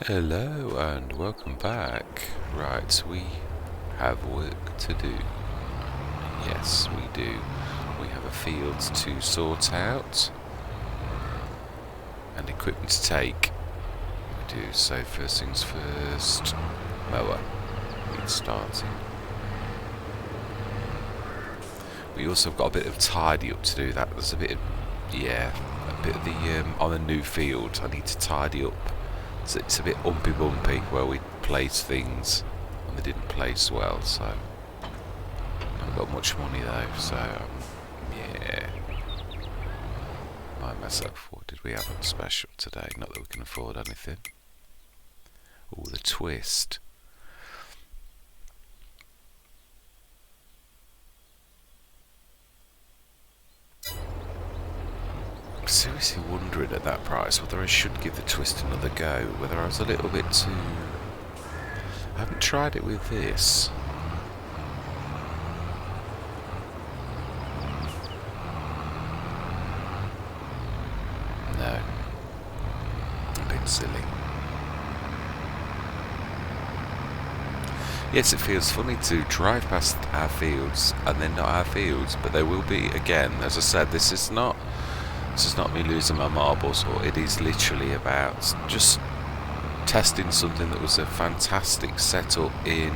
Hello and welcome back. Right, we have work to do. Yes, we do. We have a field to sort out and equipment to take. We do, so first things first, mower. It's starting. We also got a bit of tidy up to do. That there's a bit of, a bit of the on a new field. I need to tidy up. So it's a bit umpy bumpy where we place things and they didn't place well, so I haven't got much money though, so yeah. Mind myself, what did we have on special today? Not that we can afford anything. Oh, the twist. I'm seriously wondering at that price whether I should give the twist another go, whether I was a little bit too... I haven't tried it with this. No. A bit silly. Yes, it feels funny to drive past our fields and then not our fields, but there will be, again, as I said, this is not me losing my marbles, or it is literally about just testing something that was a fantastic setup in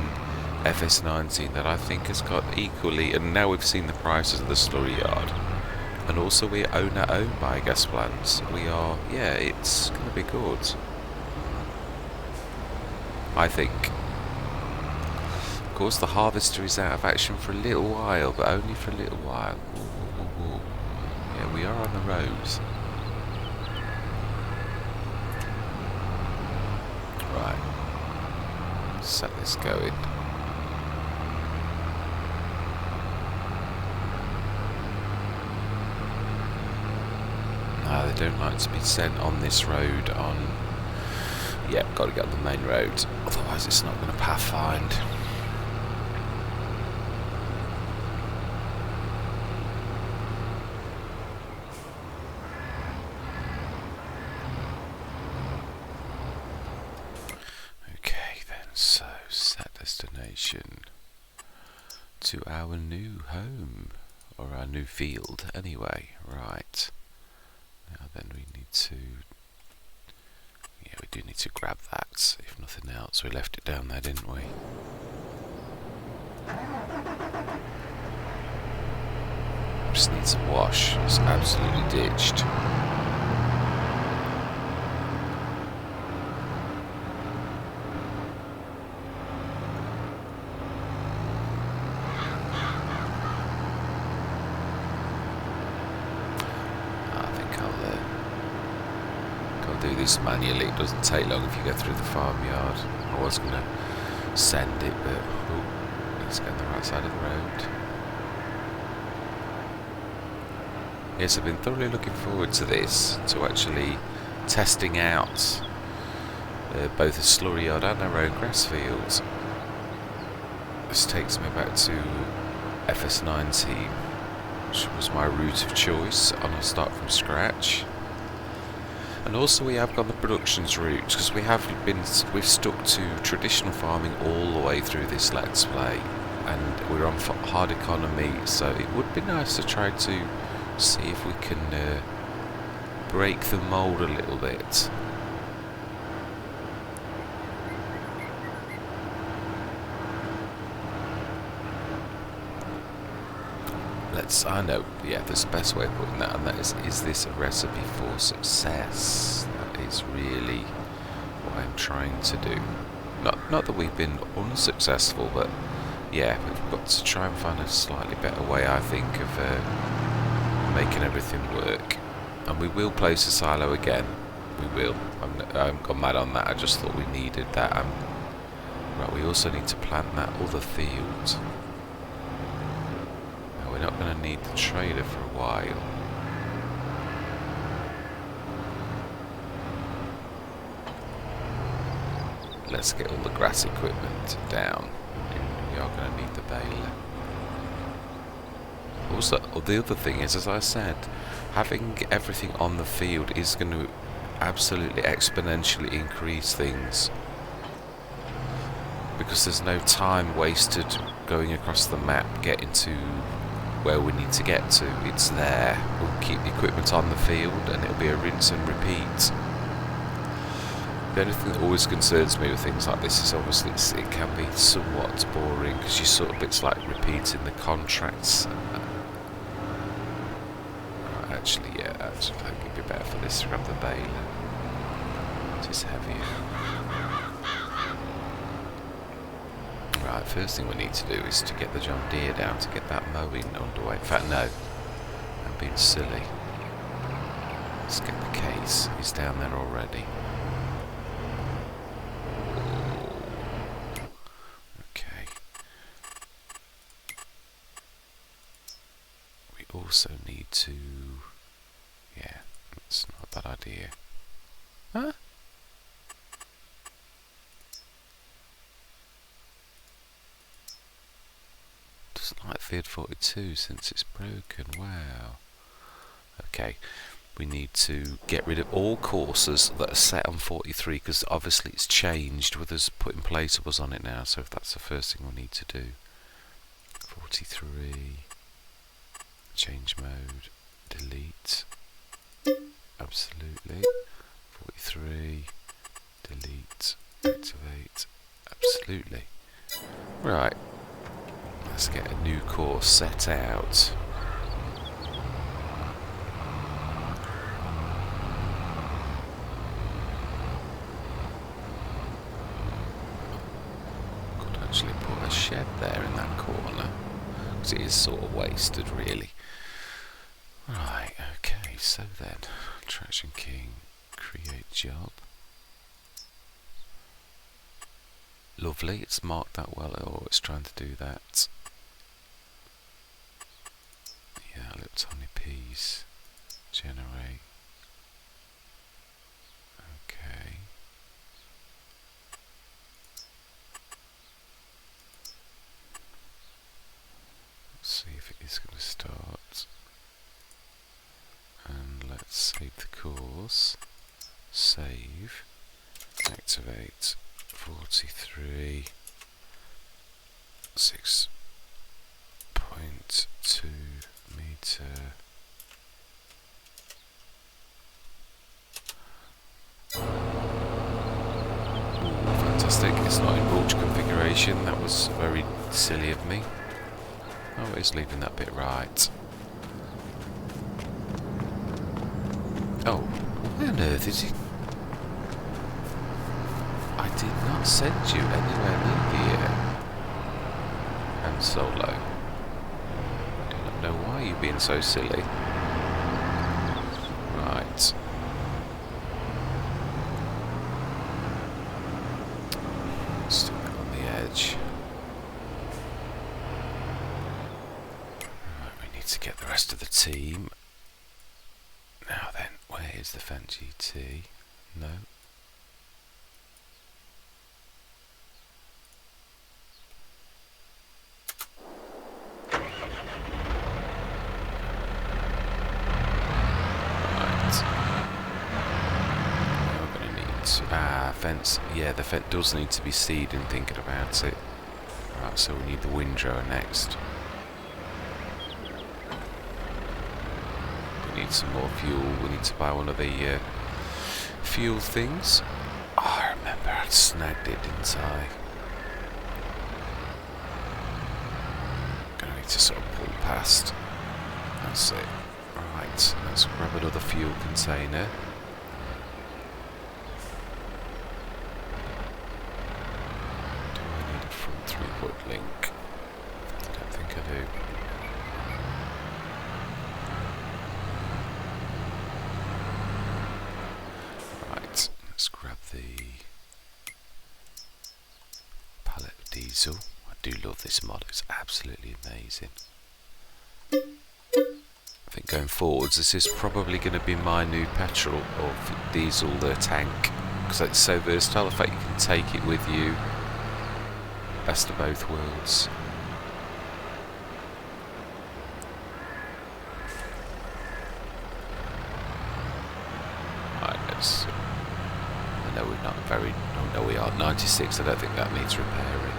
FS19 that I think has got equally, and now we've seen the prices of the slurry yard, and also we own our own biogas plants. We are, yeah, it's going to be good, I think. Of course the harvester is out of action for a little while, but only for a little while. Ooh. Yeah, we are on the road. Right. Set this going. No, they don't like to be sent on this road on... Yeah, got to get on the main road. Otherwise it's not going to pathfind. So, set destination to our new home, or our new field anyway. Right, now then we need to, yeah, we do need to grab that, if nothing else. We left it down there, didn't we? Just needs a wash. It's absolutely ditched. Do this manually. It doesn't take long if you go through the farmyard. I was going to send it, but let's go on the right side of the road. Yes, I've been thoroughly looking forward to this, to actually testing out both a slurry yard and our own grass fields. This takes me back to FS19, which was my route of choice on a start from scratch. And also we have gone the productions route, because we've stuck to traditional farming all the way through this Let's Play, and we're on hard economy, so it would be nice to try to see if we can break the mould a little bit. I know, yeah, there's the best way of putting that, and that is this a recipe for success? That is really what I'm trying to do. Not that we've been unsuccessful, but yeah, we've got to try and find a slightly better way, I think, of making everything work. And we will place a silo again. We will. I haven't gone mad on that, I just thought we needed that. Right, we also need to plant that other field. We're not going to need the trailer for a while. Let's get all the grass equipment down. We are going to need the baler. Also, the other thing is, as I said, having everything on the field is going to absolutely exponentially increase things, because there's no time wasted going across the map getting to where we need to get to. It's there. We'll keep the equipment on the field and it'll be a rinse and repeat. The only thing that always concerns me with things like this is obviously it can be somewhat boring, because you sort of, it's like repeating the contracts. Actually, yeah, I think it'd be better for this to grab the baler. It is heavier. Right, first thing we need to do is to get the John Deere down to get that mowing underway. In fact, no, I'm being silly. Let's get the case. He's down there already. Okay. We also need to... yeah, that's not a bad idea. Huh? Doesn't like FS22 since it's broken. Wow. Okay, we need to get rid of all courses that are set on 43, because obviously it's changed with us putting placeables on it now. So if that's the first thing we need to do. 43, change mode, delete. Absolutely. 43, delete, activate. Absolutely. Right. Let's get a new course set out. Could actually put a shed there in that corner, because it is sort of wasted, really. Right, okay, so then, Traction King, create job. Lovely, it's marked that well. Oh, it's trying to do that. Yeah, little tiny piece. Generate. Okay. Let's see if it is going to start. And let's save the course. Save. Activate. 43. 6.2 meter. Fantastic, it's not in mulch configuration. That was very silly of me. Oh, it's leaving that bit right. Oh, where on earth is it? I did not send you anywhere near here. And Solo. I do not know why you're being so silly. Right. Let's do that on the edge. Right, we need to get the rest of the team. Now then, where is the Fendt GT? No. Fence, yeah, the Fendt does need to be seeding, thinking about it. Right, so we need the windrower next. We need some more fuel. We need to buy one of the fuel things. Oh, I remember I snagged it, didn't I? Gonna need to sort of pull past. That's it. Right, let's grab another fuel container. Link. I don't think I do. Right, let's grab the pallet of diesel. I do love this mod, it's absolutely amazing. I think going forwards, this is probably going to be my new petrol or diesel tank, because it's so versatile. The fact you can take it with you. Best of both worlds. Right, let's no, we're not very. Oh no, we are 96. I don't think that needs repairing.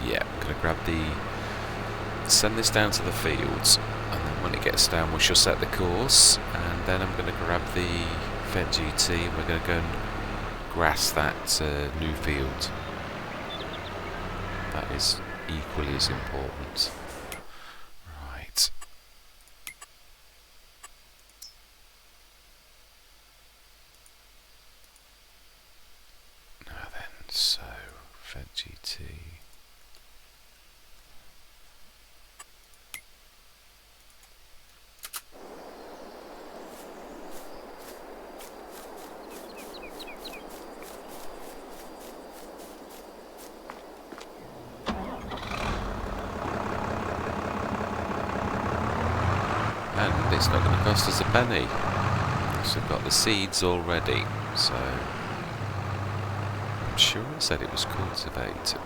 Yeah, I'm going to grab send this down to the fields, and then when it gets down we shall set the course, and then I'm going to grab the FS22 and we're going to go and grass that new field. That is equally as important. Right. Now then, so FS22. And it's not going to cost us a penny. So we've got the seeds already, so I'm sure it said it was cultivated.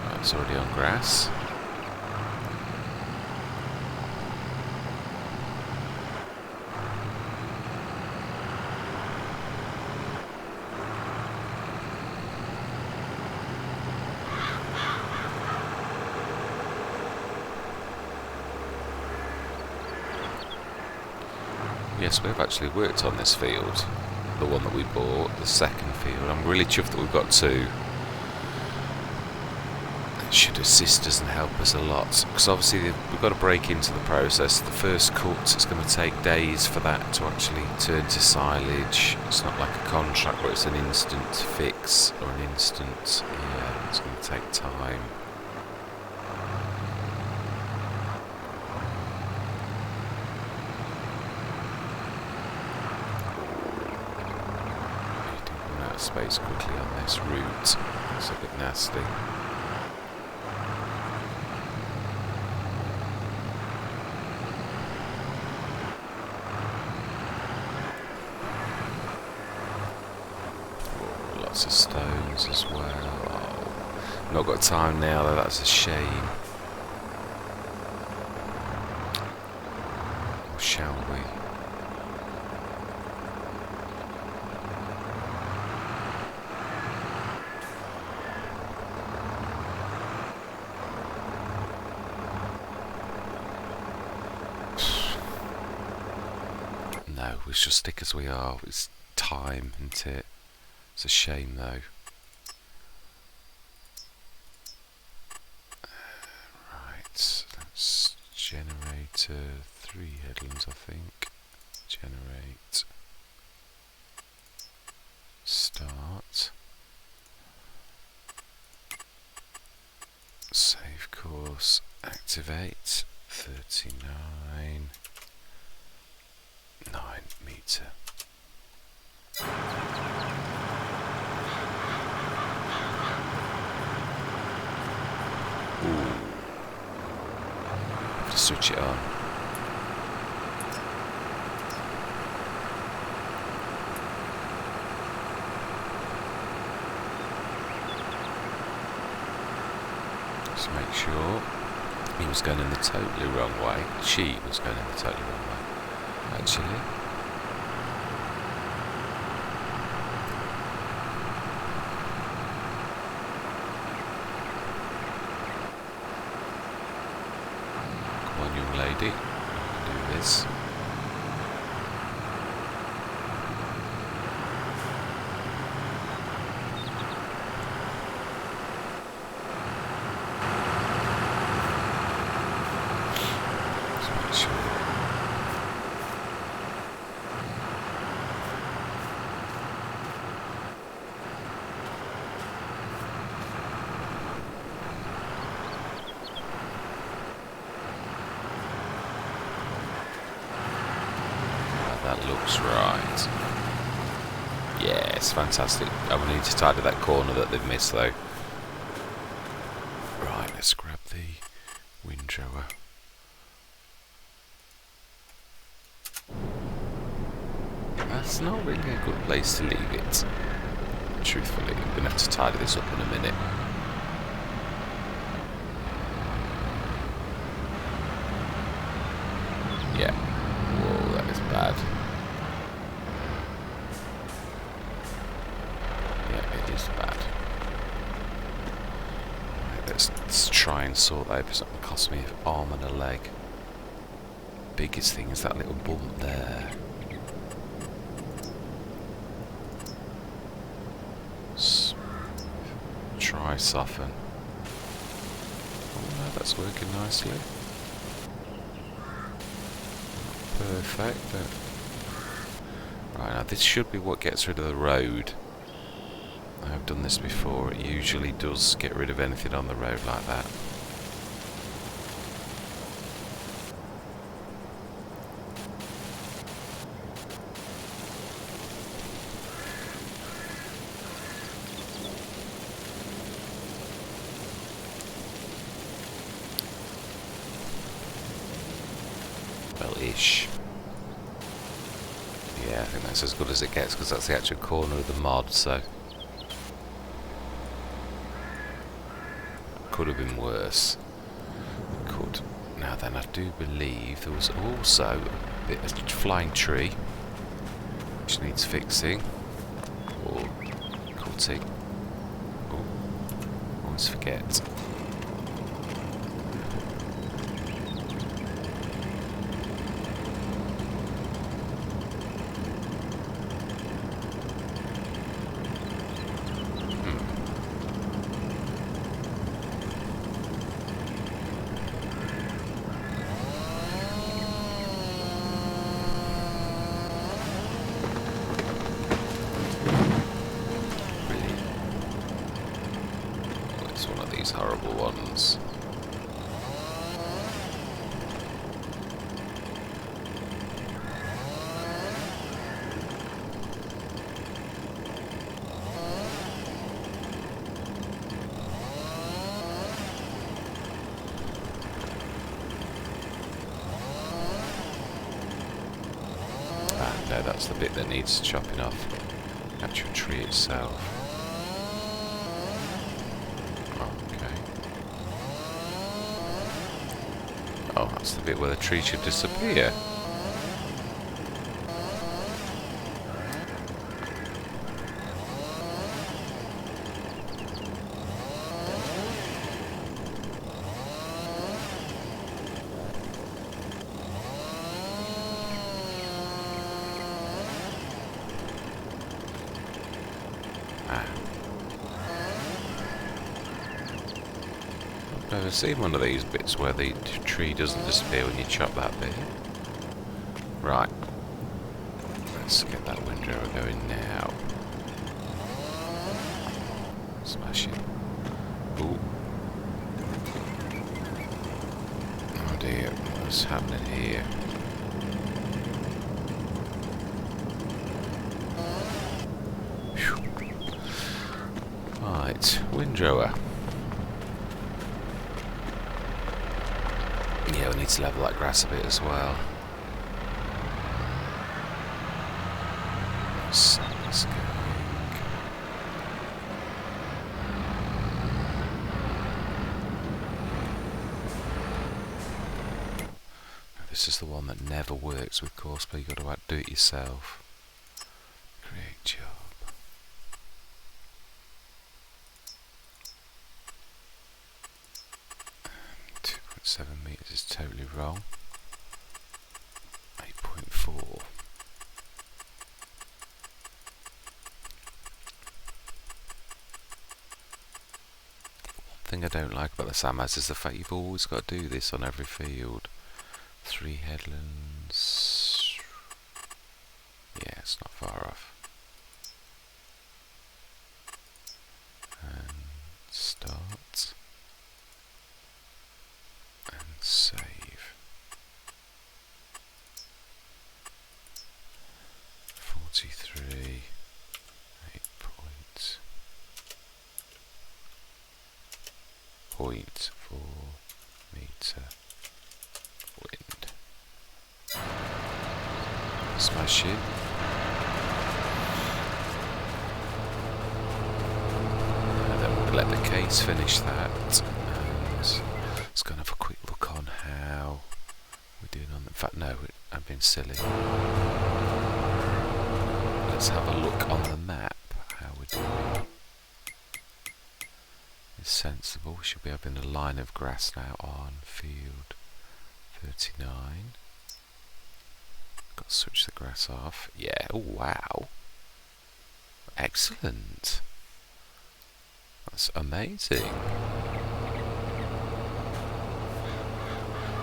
Right, it's already on grass. Yes, we've actually worked on this field, the one that we bought, the second field. I'm really chuffed that we've got two. It should assist us and help us a lot, because obviously we've got to break into the process. The first cut, it's going to take days for that to actually turn to silage. It's not like a contract where it's an instant fix or an instant, yeah, it's going to take time. Space quickly on this route. It's a bit nasty. Oh, lots of stones as well. Oh, not got time now though, that's a shame. Or shall we? No, we shall stick as we are. It's time, isn't it? It's a shame though. Right, let's generate 3 headlands, I think. Generate. Start. Save course. Activate. 39. 9 meter. Ooh. Just switch it on. Just make sure. He was going in the totally wrong way. She was going in the totally wrong way. Actually, come on, young lady, you can do this. Just make sure. That looks right. Yes, fantastic. I will need to tidy that corner that they've missed though. Right, let's grab the windrower. That's not really a good place to leave it. Truthfully, I'm going to have to tidy this up in a minute. Yeah. Whoa, that is bad. Yeah, it is bad. Right, let's try and sort that. It's not going to cost me an arm and a leg. Biggest thing is that little bump there. Try soften. Oh no, that's working nicely. Not perfect, but... Right, now this should be what gets rid of the road. I've done this before, it usually does get rid of anything on the road like that. Well-ish. Yeah, I think that's as good as it gets because that's the actual corner of the mod, so... Could have been worse. Could. Now then, I do believe there was also a bit of flying tree which needs fixing or cutting. Oh, always forget. Horrible ones. No, that's the bit that needs chopping off. The actual tree itself. Oh, that's the bit where the tree should disappear. I've never seen one of these bits where the tree doesn't disappear when you chop that bit. Right. Let's get that windrower going now. Smash it. Ooh. Oh dear, what's happening here? Whew. Right, windrower. Yeah, we need to level that grass a bit as well. Sun's going. This is the one that never works with course, but you've got to do it yourself. Create job. 2.7 meters is totally wrong. 8.4. One thing I don't like about the Samas is the fact you've always got to do this on every field. 3 headlands. Yeah, it's not far off. And start. And save. 43. 8.0. metre wind. Smashing. And then we'll let the case finish that. And let's go and have a quick look on how we're doing on the... In fact, no, I'm being silly. Let's have a look on the map how we're doing. It's sensible. We should be having a line of grass now on field 39. Got to switch the grass off. Yeah, oh wow. Excellent. That's amazing.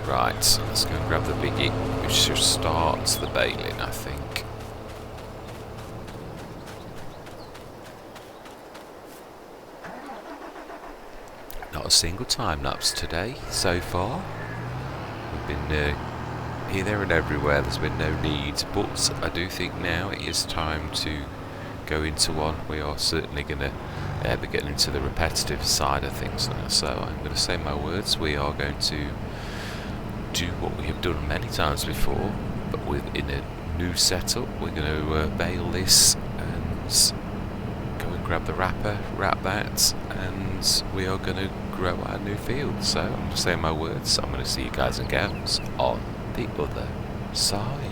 Right, let's go and grab the biggie, which should start the baling, I think. Not a single time lapse today so far. We've been here, there and everywhere. There's been no need, but I do think now it is time to go into one. We are certainly going to be getting into the repetitive side of things now. So I'm going to say my words. We are going to do what we have done many times before, but in a new setup. We're going to bale this and go and grab the wrapper, wrap that, and we are going to grow our new field. So I'm going to say my words. I'm going to see you guys and gals on the other side.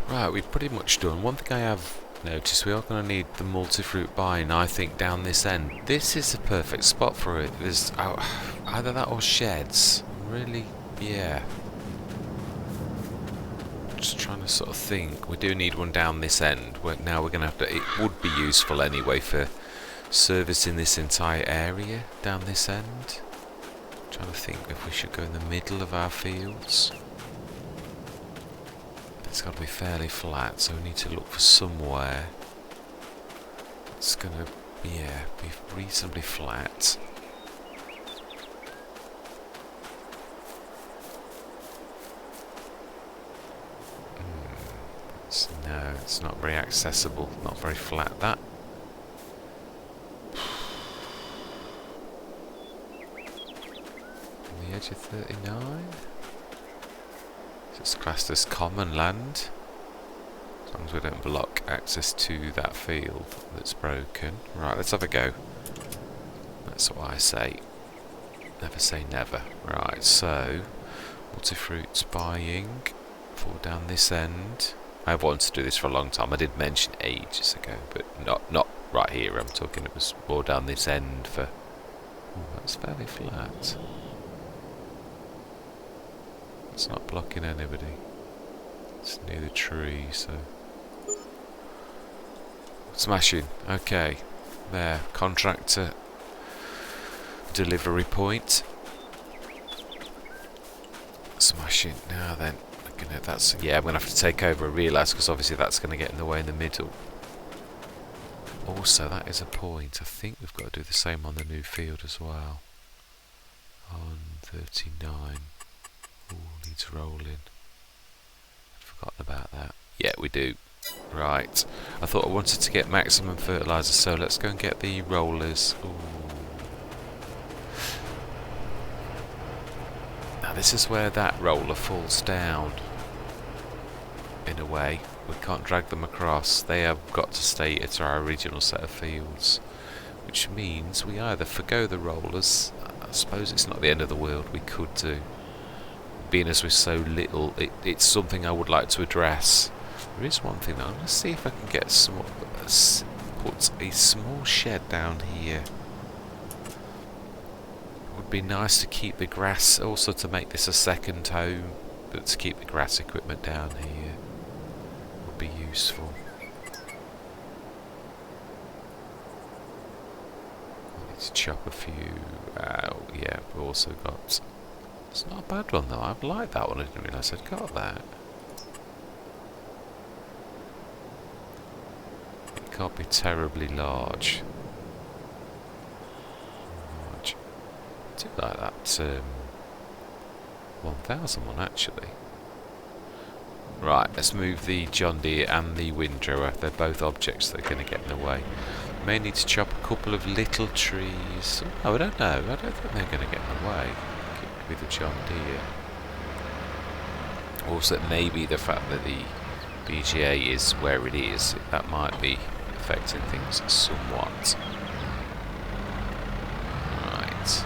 Right, we've pretty much done. One thing I have noticed, we are going to need the multi-fruit buying, I think, down this end. This is the perfect spot for it. There's either that or sheds. Really, yeah. Just trying to sort of think. We do need one down this end. Now we're going to have to... It would be useful anyway for servicing this entire area down this end. Trying to think if we should go in the middle of our fields. It's got to be fairly flat, so we need to look for somewhere it's going to, yeah, be reasonably flat. No, it's not very accessible, not very flat, that. On the edge of 39? It's classed as common land, as long as we don't block access to that field that's broken. Right, let's have a go. That's what I say. Never say never. Right, so multi-fruits buying for down this end. I've wanted to do this for a long time. I did mention ages ago, but not right here. I'm talking it was more down this end for... Oh, that's fairly flat. It's not blocking anybody. It's near the tree, so... Smashing. Okay. There. Contractor delivery point. Smashing. Now then. I'm going to have to take over a realise, because obviously that's going to get in the way in the middle. Also, that is a point. I think we've got to do the same on the new field as well. On 39. Ooh, needs rolling. I'd forgotten about that. Yeah, we do. Right. I thought I wanted to get maximum fertiliser, so let's go and get the rollers. Ooh. Now this is where that roller falls down. In a way. We can't drag them across. They have got to stay at our original set of fields. Which means we either forgo the rollers. I suppose it's not the end of the world. We could do. Being as we're so little, it's something I would like to address. There is one thing. I'm going to see if I can get put a small shed down here. It would be nice to keep the grass, also to make this a second home, but to keep the grass equipment down here would be useful. I need to chop a few out. Yeah, we've also got... It's not a bad one though. I've liked that one. I didn't realise I'd got that. It can't be terribly large. I do like that 1000 one actually. Right, let's move the John Deere and the windrower. They're both objects that are going to get in the way. May need to chop a couple of little trees. Oh, I don't know. I don't think they're going to get in the way. With the John Deere. Also, maybe the fact that the BGA is where it is, that might be affecting things somewhat. Right.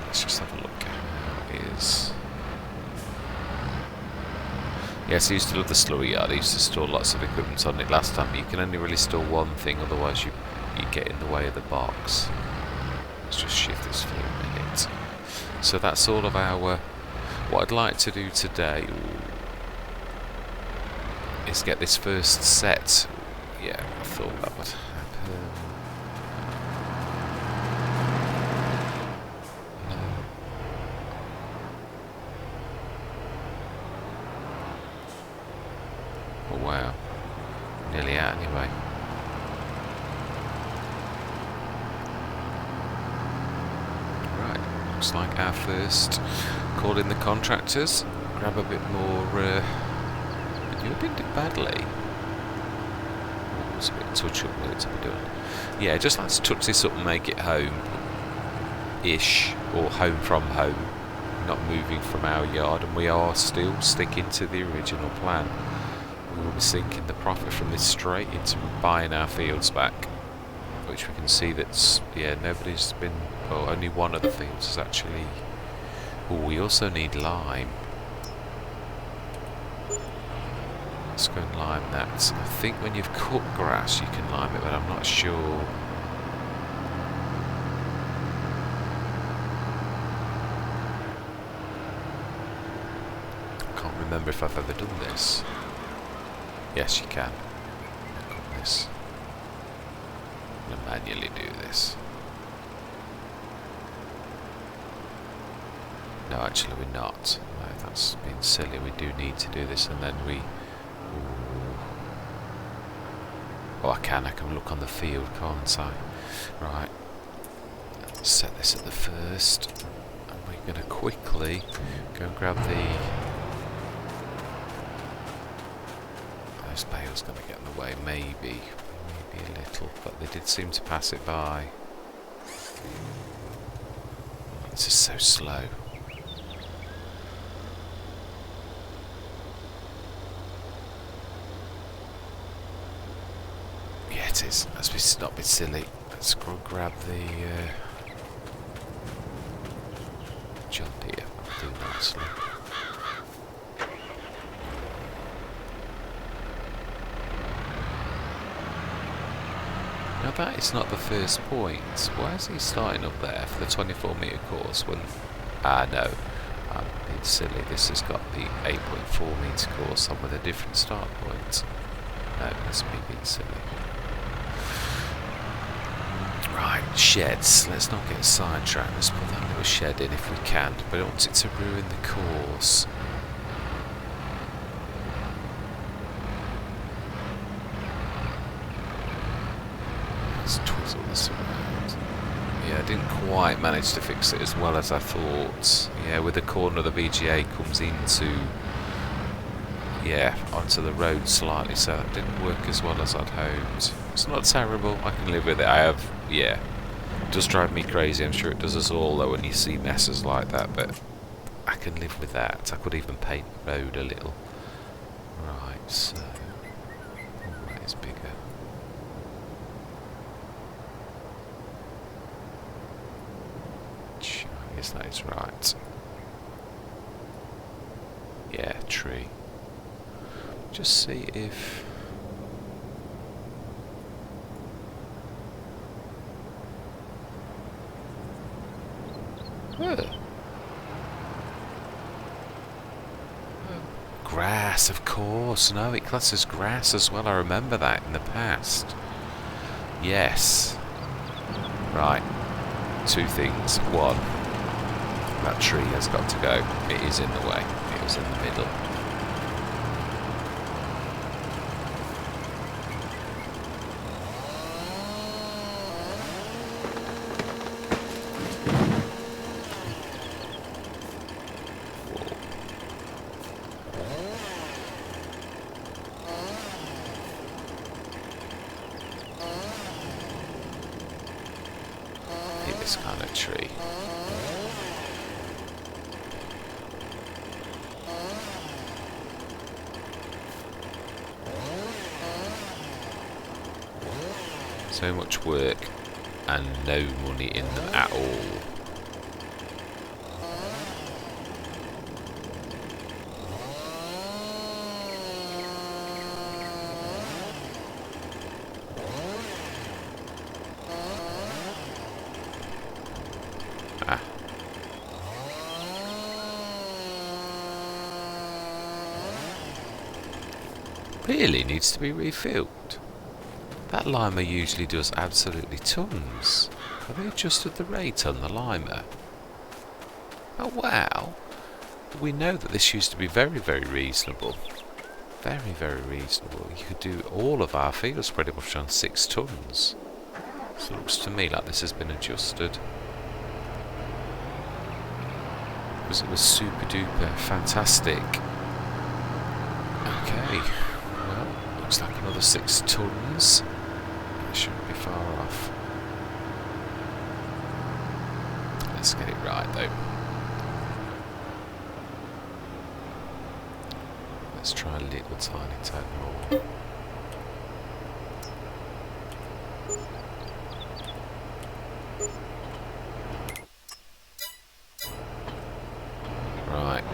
Let's just have a look at how it is. Yes, I used to love the slurry yard. I used to store lots of equipment on it last time, but you can only really store one thing, otherwise you get in the way of the box. Let's just shift this for a minute. So that's all of our... What I'd like to do today is get this first set. Yeah, I thought that would happen. No. Oh wow. Nearly out anyway. Looks like our first call in the contractors. Grab a bit more. You didn't do badly. Oh, it's a bit touch up work to be done. Yeah, just let's touch this up and make it home-ish, or home from home, not moving from our yard. And we are still sticking to the original plan. We will be sinking the profit from this straight into buying our fields back, which we can see that's, yeah, nobody's been, well, only one of the fields is actually... Oh, we also need lime. Let's go and lime that. I think when you've cut grass you can lime it, but I'm not sure. I can't remember if I've ever done this. Yes, you can. Cut this. I'm going to manually do this. No, actually we're not. No, that's been silly. We do need to do this, and then we... Ooh. Oh, I can look on the field, can't I? Right. Let's set this at the first. And we're going to quickly go and grab the... Those bales going to get in the way, maybe a little, but they did seem to pass it by. It's just so slow. Yeah, it is. Let's not be silly. Let's go grab the John Deere. I'll do nicely. Now that is not the first point. Why is he starting up there for the 24 metre course when... Ah no, I'm being silly. This has got the 8.4 metre course on with a different start point. No, that's me being silly. Right, sheds. Let's not get sidetracked. Let's put that little shed in if we can. But I don't want it to ruin the course. Let's twizzle this around. Yeah, I didn't quite manage to fix it as well as I thought. Yeah, with the corner of the VGA comes into... Yeah, onto the road slightly, so that didn't work as well as I'd hoped. It's not terrible, I can live with it. I have, yeah, it does drive me crazy, I'm sure it does us all though when you see messes like that, but I can live with that. I could even paint the road a little. Right, so, oh, that is bigger. I guess that is right. Yeah, tree. Just see if... Grass, of course. No, it classes grass as well. I remember that in the past. Yes. Right. Two things. One, that tree has got to go. It is in the way. It was in the middle. This kind of tree. So much work and no money in them at all. Really needs to be refilled. That limer usually does absolutely tons. Have they adjusted the rate on the limer? Oh wow! We know that this used to be very, very reasonable. Very, very reasonable. You could do all of our fields pretty much on 6 tons. So it looks to me like this has been adjusted. Because it was super duper fantastic. Okay. Looks like another 6 tons. That shouldn't be far off. Let's get it right though. Let's try a little tiny tad more. Right.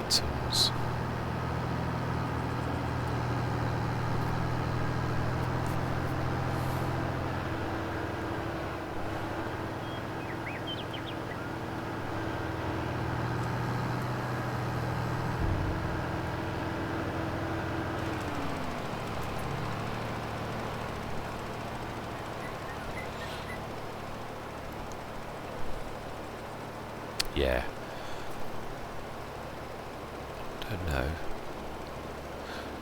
8 tons. yeah. Don't know.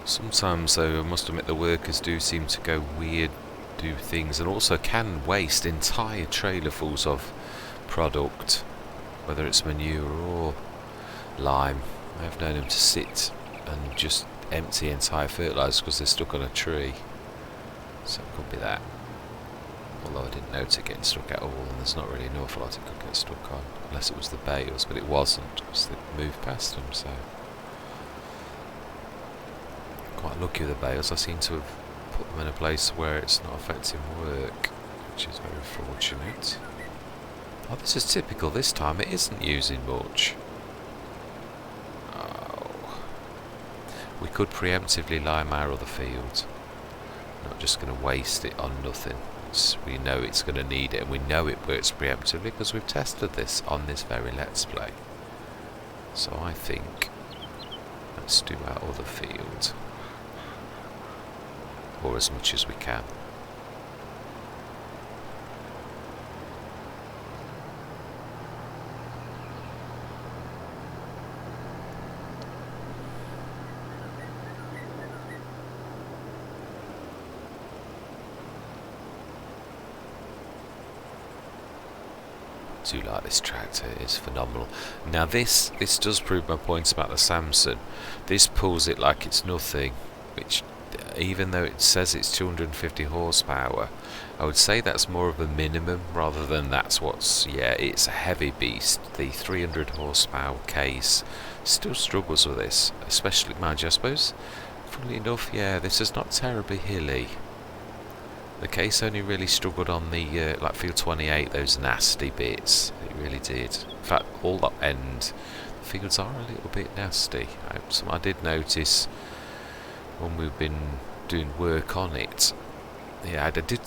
Sometimes, though, I must admit the workers do seem to go weird, do things, and also can waste entire trailerfuls of product, whether it's manure or lime. I've known them to sit and just empty entire fertiliser because they're stuck on a tree. So it could be that. Although I didn't notice it getting stuck at all, and there's not really an awful lot it could get stuck on, unless it was the bales, but it wasn't, because they moved past them, so... Quite lucky with the bales. I seem to have put them in a place where it's not affecting work, which is very fortunate. Oh, this is typical this time, it isn't using much. Oh. We could preemptively lime our other field. Not just going to waste it on nothing. We know it's going to need it, and we know it works preemptively because we've tested this on this very Let's Play. So I think let's do our other field. Or as much as we can. I do like this tractor, it's phenomenal. Now this does prove my point about the Samson. This pulls it like it's nothing, which even though it says it's 250 horsepower, I would say that's more of a minimum rather than that's what's... Yeah, it's a heavy beast. The 300 horsepower case still struggles with this, especially, mind you, I suppose, funnily enough, yeah, this is not terribly hilly. The case only really struggled on the, like field 28, those nasty bits. It really did. In fact, all that end, the fields are a little bit nasty. I did notice when we've been doing work on it. Yeah, I did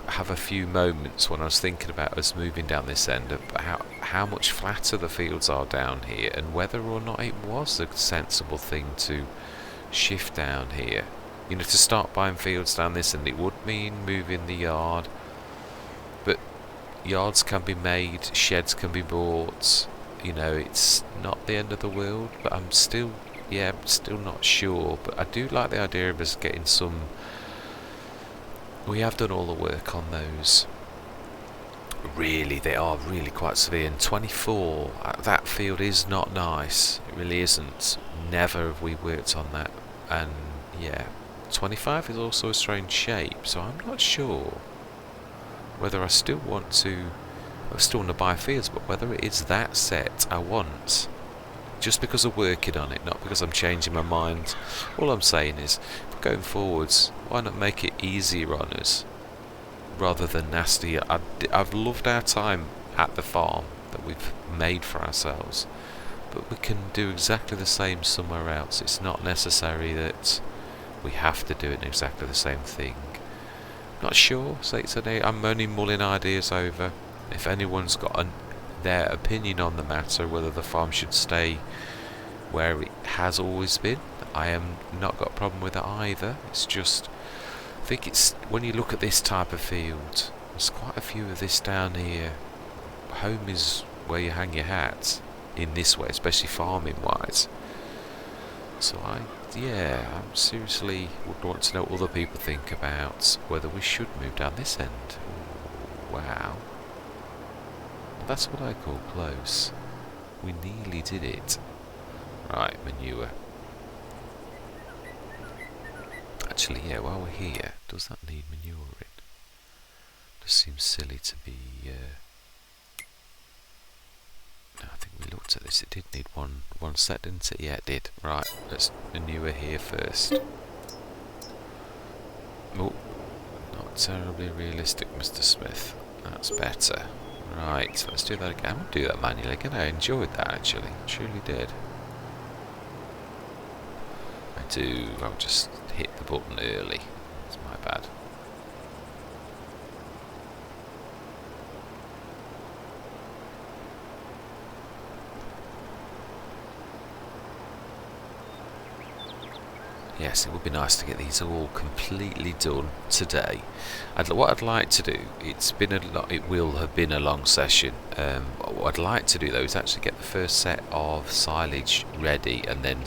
have a few moments when I was thinking about us moving down this end of how much flatter the fields are down here, and whether or not it was a sensible thing to shift down here. You know, to start buying fields down this end, it would mean moving the yard, but yards can be made, sheds can be bought, you know, it's not the end of the world, but I'm still not sure. But I do like the idea of us getting some... We have done all the work on those. Really, they are really quite severe, and 24, that field is not nice, it really isn't. Never have we worked on that, and yeah. 25 is also a strange shape, so I'm not sure whether I still want to buy fields, but whether it is that set I want, just because I'm working on it, not because I'm changing my mind. All I'm saying is, going forwards, why not make it easier on us, rather than nasty. I've loved our time at the farm that we've made for ourselves, but we can do exactly the same somewhere else. It's not necessary that we have to do it in exactly the same thing. Not sure, so I'm only mulling ideas over. If anyone's got their opinion on the matter, whether the farm should stay where it has always been, I am not got a problem with it either. It's just, I think it's, when you look at this type of field, there's quite a few of this down here. Home is where you hang your hat in this way, especially farming wise. So I seriously would want to know what other people think about whether we should move down this end. Ooh, wow. That's what I call close. We nearly did it. Right, manure. Actually, yeah, while we're here, does that need manuring? Just seems silly to be... I think we looked at this, it did need one set, didn't it? Yeah, it did. Right, let's manure here first. Oh, not terribly realistic, Mr. Smith. That's better. Right, let's do that again. I'm going to do that manually again. I enjoyed that, actually. Truly did. I'll just hit the button early. It's my bad. Yes, it would be nice to get these all completely done today. What I'd like to do, it will have been a long session. What I'd like to do though is actually get the first set of silage ready and then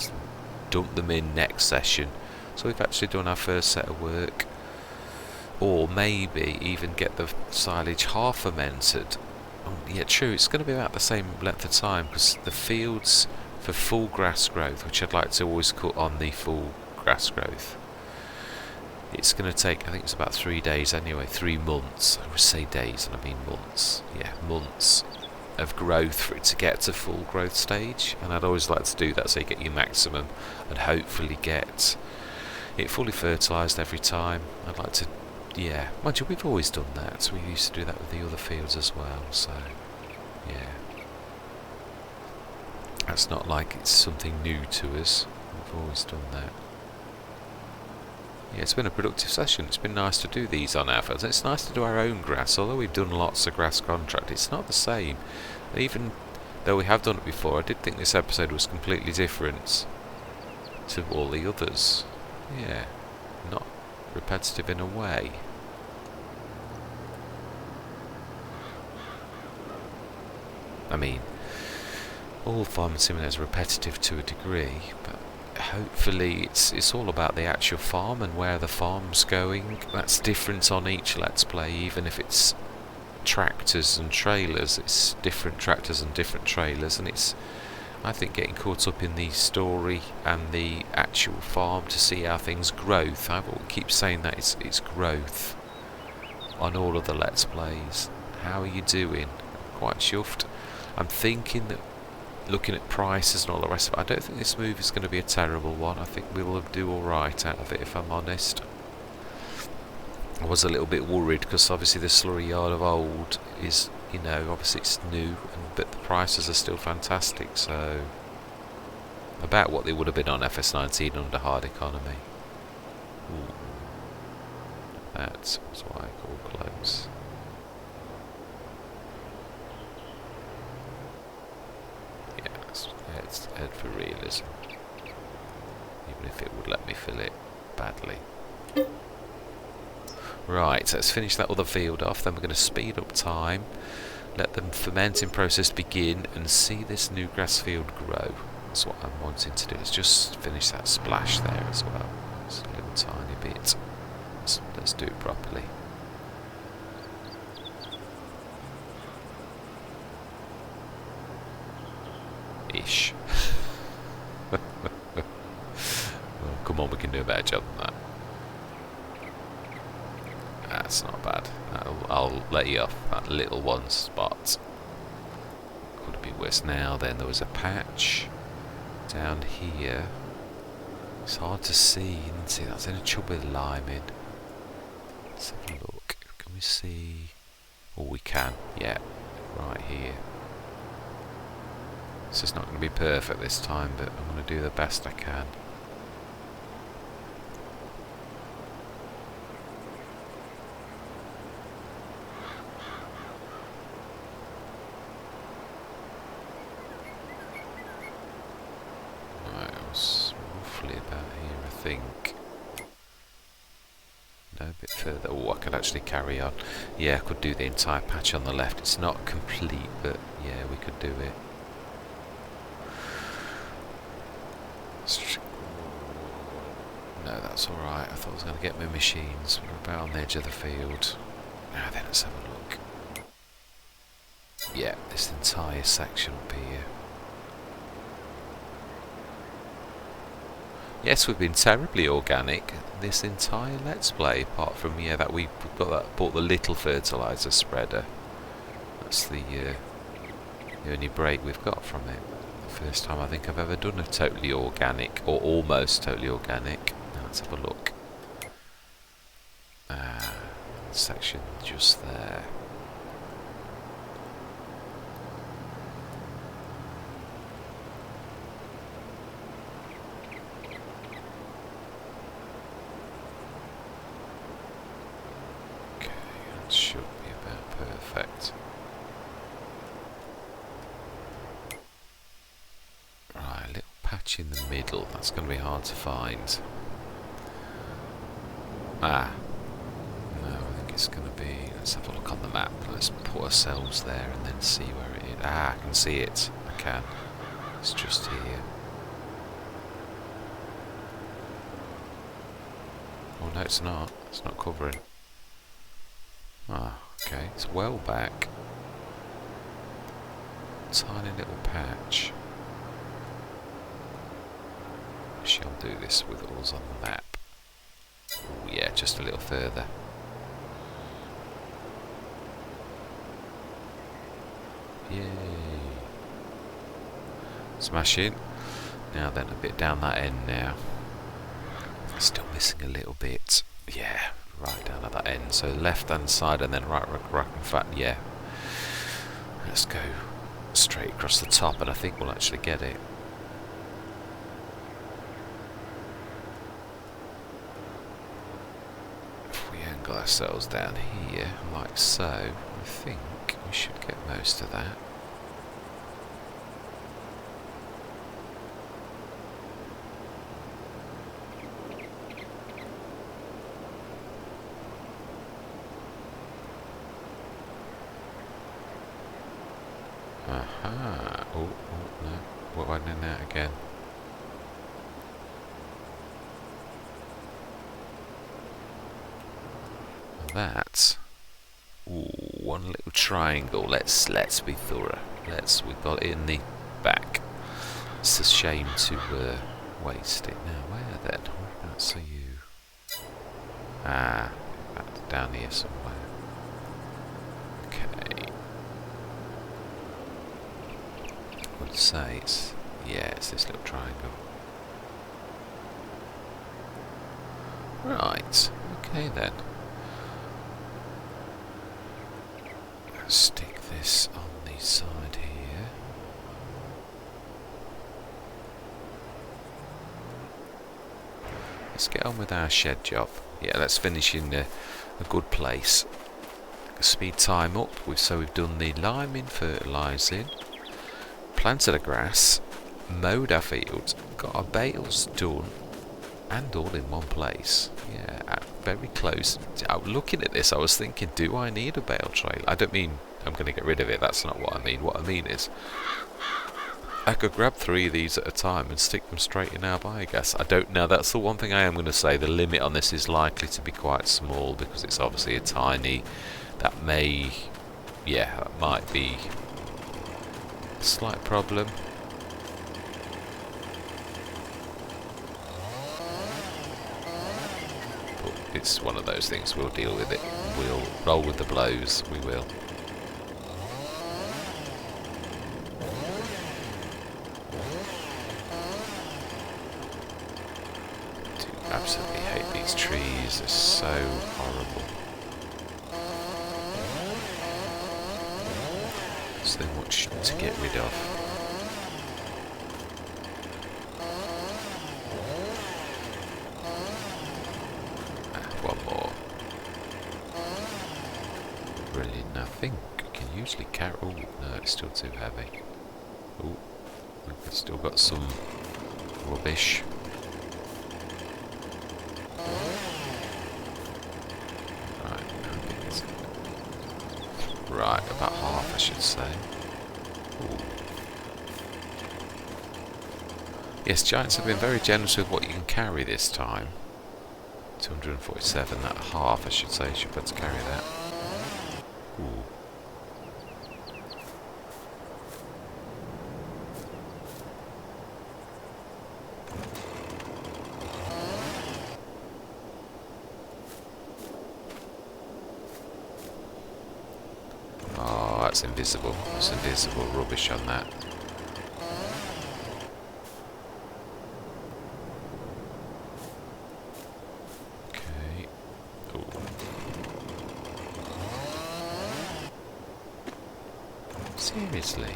dump them in next session. So we've actually done our first set of work. Or maybe even get the silage half fermented. Yeah, true, it's going to be about the same length of time because the fields for full grass growth, which I'd like to always cut on the full grass growth, it's going to take, I think it's about 3 days anyway, 3 months. I would say days and I mean months. Yeah, months of growth for it to get to full growth stage, and I'd always like to do that so you get your maximum and hopefully get it fully fertilised every time. I'd like to, yeah, mind you, we've always done that. We used to do that with the other fields as well, so yeah, that's not like it's something new to us. We've always done that. Yeah, it's been a productive session. It's been nice to do these on our fields. It's nice to do our own grass, although we've done lots of grass contract. It's not the same. Even though we have done it before, I did think this episode was completely different to all the others. Yeah, not repetitive in a way. I mean, all Farming Simulator is repetitive to a degree, but hopefully it's all about the actual farm and where the farm's going. That's different on each Let's Play, even if it's tractors and trailers. It's different tractors and different trailers, and it's, I think, getting caught up in the story and the actual farm to see how things growth. I will keep saying that it's growth on all of the Let's Plays. How are you doing? Quite chuffed. I'm thinking that, looking at prices and all the rest of it, I don't think this move is going to be a terrible one. I think we will do alright out of it, if I'm honest. I was a little bit worried because obviously the slurry yard of old is, you know, obviously it's new, but the prices are still fantastic, so about what they would have been on FS19 under hard economy. Ooh. That's what I call close. Let's head for realism, even if it would let me fill it badly. Right, let's finish that other field off, then we're going to speed up time, let the fermenting process begin and see this new grass field grow. That's what I'm wanting to do. Let's just finish that splash there as well. Just a little tiny bit. Let's do it properly. Ish. Oh, come on, we can do a better job than that. That's not bad. I'll let you off that little one spot. Could it be worse now? Then there was a patch down here. It's hard to see, isn't it? That's in a chub with lime in. Let's have a look. Can we see? Oh, we can. Yeah, right here. This is not going to be perfect this time, but I'm going to do the best I can. Right, I was roughly about here, I think. No, a bit further. Oh, I could actually carry on. Yeah, I could do the entire patch on the left. It's not complete, but yeah, we could do it. No, that's alright. I thought I was going to get my machines. We're about on the edge of the field. Now then, let's have a look. Yeah, this entire section up here. Yes, we've been terribly organic this entire Let's Play, apart from, yeah, that we bought the little fertiliser spreader. That's the only break we've got from it. First time I think I've ever done a totally organic, or almost totally organic. Now let's have a look. Section just there. Okay, that should be about perfect. Right, a little patch in the middle. That's going to be hard to find. Ah, no, I think it's going to be... Let's have a look on the map. Let's put ourselves there and then see where it is. Ah, I can see it. I can. It's just here. Oh, no, it's not. It's not covering. Ah, okay. It's well back. Tiny little patch. Shall do this with us on the map. Oh, yeah, just a little further. Yay! Smashing. Now then, a bit down that end now. Still missing a little bit. Yeah, right down at that end. So left hand side and then right in fact, yeah. Let's go straight across the top and I think we'll actually get it. If we angle ourselves down here, like so, I think we should get most of that. Aha. Oh, no. What went in there again? That. Ooh, one little triangle. Let's be thorough. We've got it in the back. It's a shame to waste it. Now, where then? I can't see you. Ah, back down here somewhere. Okay. I would say it's, yeah, it's this little triangle. Right. Okay then. Stick this on the side here. Let's get on with our shed job. Yeah, let's finish in a good place. Speed time up. So we've done the liming, fertilising, planted the grass, mowed our fields, got our bales done, and all in one place. Yeah, very close. Looking at this, I was thinking, do I need a bale trailer? I don't mean I'm going to get rid of it. That's not what I mean. What I mean is, I could grab 3 of these at a time and stick them straight in our biogas. I don't know. That's the one thing I am going to say. The limit on this is likely to be quite small because it's obviously a tiny. That may, yeah, that might be a slight problem. It's one of those things, we'll deal with it. We'll roll with the blows, we will. I do absolutely hate these trees, they're so horrible. So much to get rid of. One more. Brilliant. I think I can usually carry. Oh no, it's still too heavy. Oh, we've still got some rubbish. Right, about half, I should say. Ooh. Yes, Giants have been very generous with what you can carry this time. 247, that half, I should say. Should be able to carry that. Ooh. Oh, that's invisible. There's invisible rubbish on that. Seriously?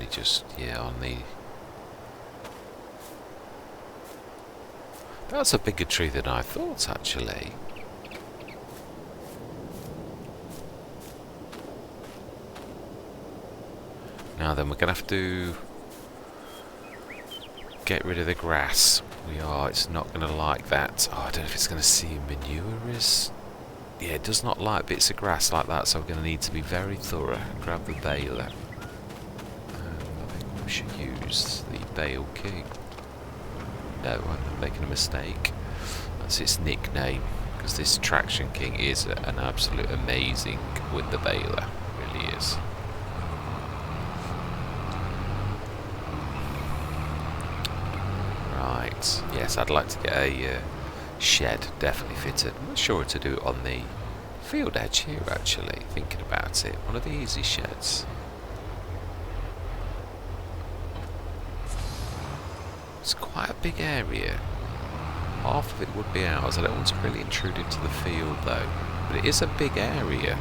literally just, yeah, on the... That's a bigger tree than I thought, actually. Now then, we're going to have to get rid of the grass. We are. It's not going to like that. Oh, I don't know if it's going to see manure is... Yeah, it does not like bits of grass like that, so we're going to need to be very thorough. Grab the baler. I think we should use the Bale King. No, I'm making a mistake. That's its nickname, because this Traction King is an absolute amazing with the baler. It really is. Right, yes, I'd like to get a shed definitely fitted. I'm not sure what to do on the field edge here, actually, thinking about it. One of the easy sheds. It's quite a big area. Half of it would be ours. I don't want to really intrude into the field though. But it is a big area.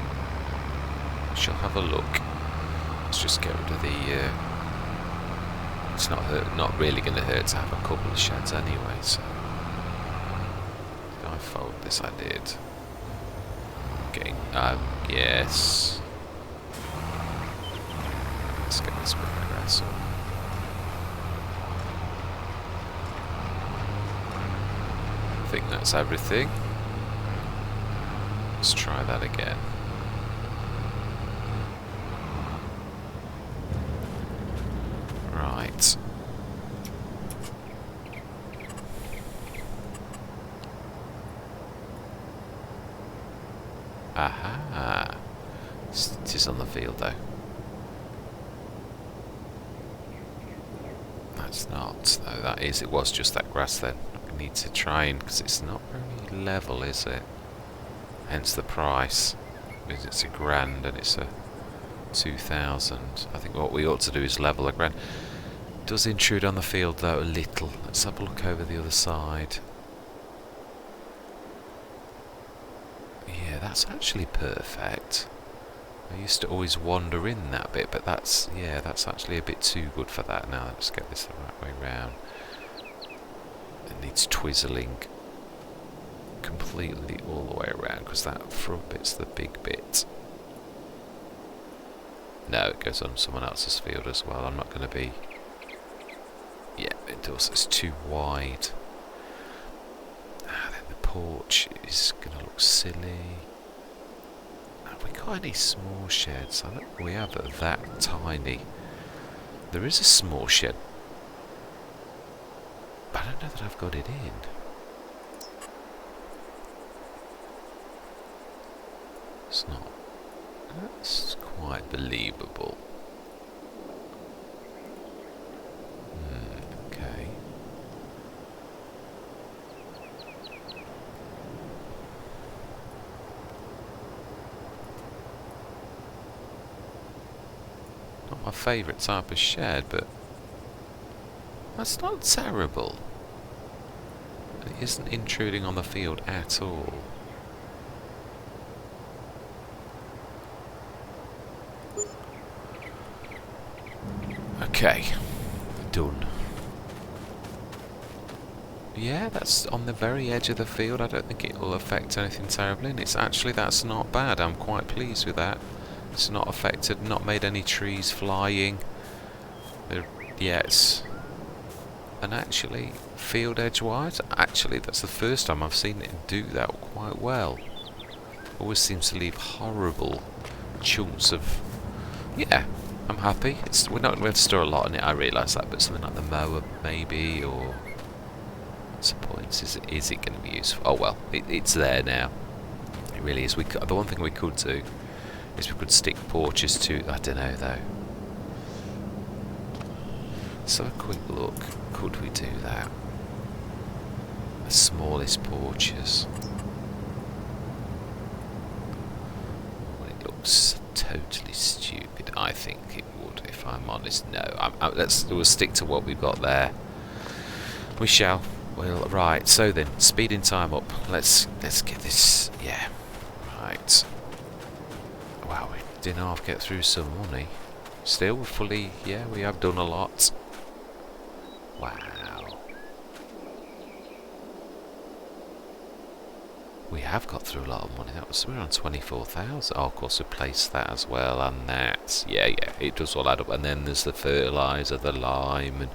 I shall have a look. Let's just get rid of the... it's not really going to hurt to have a couple of sheds anyway, so... Did I fold this? I did. Getting... yes. Let's get this bit of grass up. I think that's everything. Let's try that again. Right. Aha! It is on the field though. That's not, though. That is, it was just that grass then. I need to try and, because it's not very level, is it? Hence the price. Because it's £1,000 and it's a 2,000. I think what we ought to do is level £1,000. It does intrude on the field though a little. Let's have a look over the other side. Yeah, that's actually perfect. I used to always wander in that bit, but that's, yeah, that's actually a bit too good for that. Now let's get this the right way round. It needs twizzling completely all the way around, because that front bit's the big bit. No, it goes on someone else's field as well. I'm not going to be... Yeah, it does. It's too wide. Then the porch is going to look silly. Have we got any small sheds? I don't think we have that tiny. There is a small shed, but I don't know that I've got it in. It's not. That's quite believable. Okay. Not my favourite type of shed, but that's not terrible. It isn't intruding on the field at all. Okay, done. Yeah, that's on the very edge of the field. I don't think it will affect anything terribly, and it's actually, that's not bad. I'm quite pleased with that. It's not affected, not made any trees flying. Yeah, it's... And actually, field edge wise, actually that's the first time I've seen it do that quite well. Always seems to leave horrible chunks of... Yeah, I'm happy. We're not going to be able to store a lot in it, I realise that, but something like the mower maybe, or... What's the point? Is it going to be useful? Oh well, it's there now. It really is. The one thing we could do is we could stick porches to... I don't know though. Let's have a quick look. Could we do that? The smallest porches. Well, it looks totally stupid. I think it would, if I'm honest. No, we'll stick to what we've got there. We shall. Well, right. So then, speeding time up. Let's get this. Yeah. Right. Wow, we didn't half get through some money. Still fully, yeah, we have done a lot. Wow. We have got through a lot of money. We're on 24,000. Oh, of course we placed that as well, and that. Yeah, it does all add up. And then there's the fertiliser, the lime, and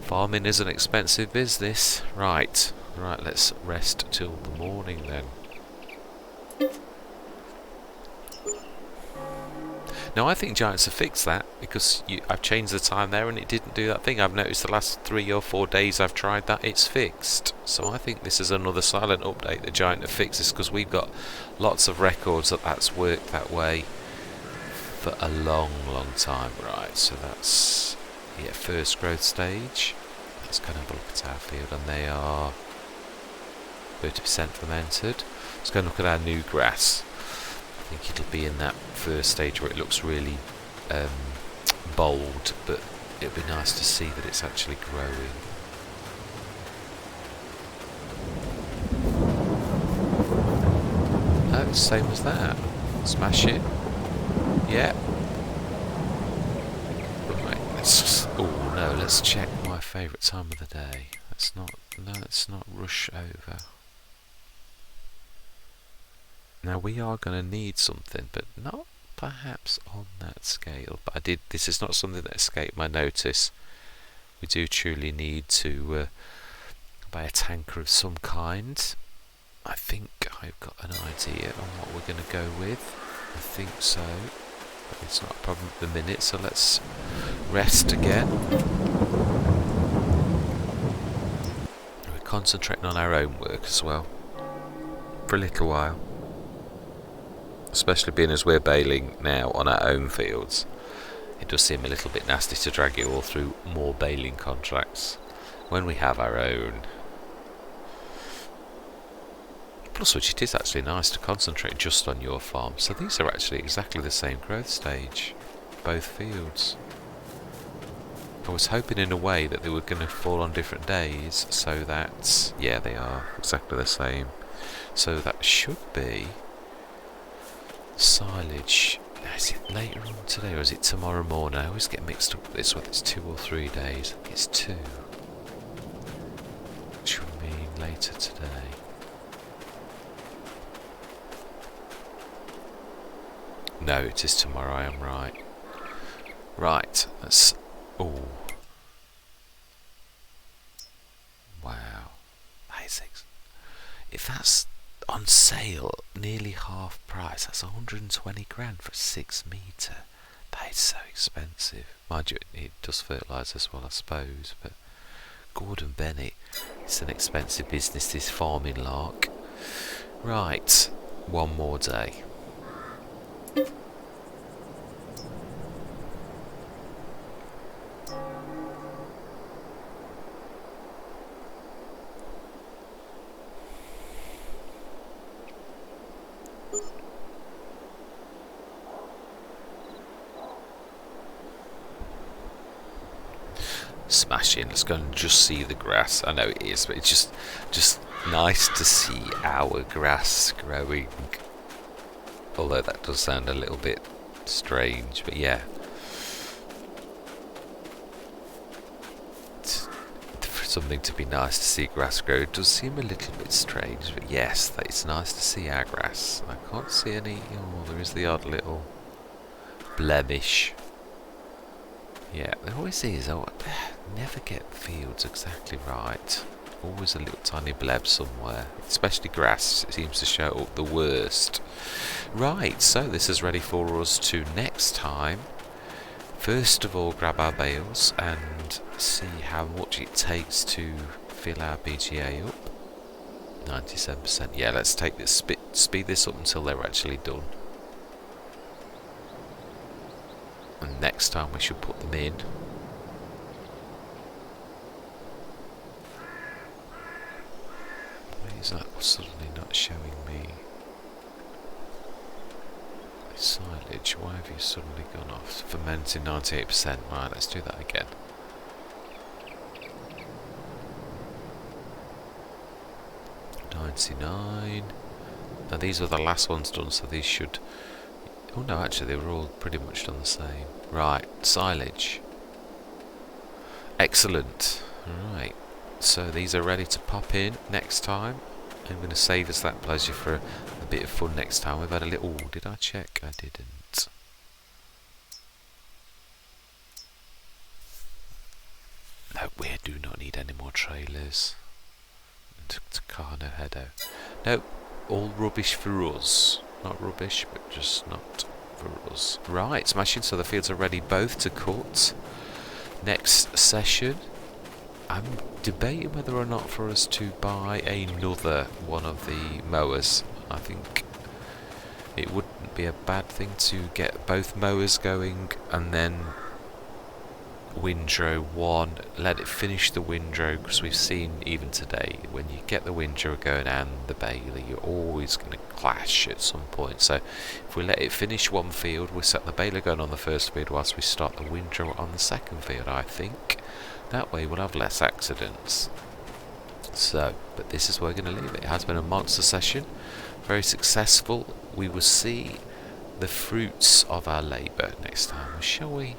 farming is an expensive business. Right, let's rest till the morning then. Now I think Giants have fixed that, because I've changed the time there and it didn't do that thing. I've noticed the last 3 or 4 days I've tried that, it's fixed. So I think this is another silent update that Giant have fixed this, because we've got lots of records that's worked that way for a long time. Right, so that's first growth stage. Let's kind of look at our field, and they are 30% fermented. Let's go and look at our new grass. I think it'll be in that first stage where it looks really bold, but it'll be nice to see that it's actually growing. Oh, same as that. Smash it. Yeah. Right, let's check my favourite time of the day. Let's not rush over. Now we are going to need something, but not perhaps on that scale. But this is not something that escaped my notice. We do truly need to buy a tanker of some kind. I think I've got an idea on what we're going to go with. I think so. But it's not a problem at the minute, so let's rest again. We're concentrating on our own work as well. For a little while. Especially being as we're baling now on our own fields, it does seem a little bit nasty to drag you all through more baling contracts when we have our own. Plus which, it is actually nice to concentrate just on your farm. So these are actually exactly the same growth stage, both fields. I was hoping in a way that they were going to fall on different days, so that, yeah, they are exactly the same. So that should be silage. Is it later on today or is it tomorrow morning? I always get mixed up with this, whether it's 2 or 3 days. I think it's 2. Which would mean later today. No, it is tomorrow, I am right. Right, that's... Oh. Wow. That is if that's on sale, nearly half price, that's 120 grand for a 6 metre. That is so expensive. Mind you, it does fertilise as well, I suppose, but Gordon Bennett, it's an expensive business, this farming lark. Right, one more day. Smashing. Let's go and just see the grass. I know it is, but it's just nice to see our grass growing. Although that does sound a little bit strange, but yeah. For something to be nice to see grass grow, it does seem a little bit strange, but yes, it's nice to see our grass. I can't see any. Oh, there is the odd little blemish. Yeah, there always is. I never get fields exactly right. Always a little tiny bleb somewhere. Especially grass, it seems to show up the worst. Right, so this is ready for us to next time. First of all, grab our bales and see how much it takes to fill our BGA up. 97%. Yeah, let's take this, speed this up until they're actually done. And next time we should put them in. Why is that suddenly not showing me silage? Why have you suddenly gone off? Fermenting 98%. Right, let's do that again. Now these are the last ones done, so these should Oh no, actually they were all pretty much done the same. Right, silage. Excellent. Right, so these are ready to pop in next time. I'm going to save us that pleasure for a bit of fun next time. We've had a little... Did I check? I didn't. No, we do not need any more trailers. Tucano Headow. No, all rubbish for us. Not rubbish, but just not for us. Right, smashing. So the fields are ready both to cut. Next session, I'm debating whether or not for us to buy another one of the mowers. I think it wouldn't be a bad thing to get both mowers going and then windrow one, let it finish the windrow, because we've seen even today when you get the windrow going and the baler, you're always going to clash at some point. So if we let it finish one field, we set the baler going on the first field whilst we start the windrow on the second field. I think that way we'll have less accidents. So, but this is where we're going to leave it. It has been a monster session, very successful. We will see the fruits of our labour next time, shall we?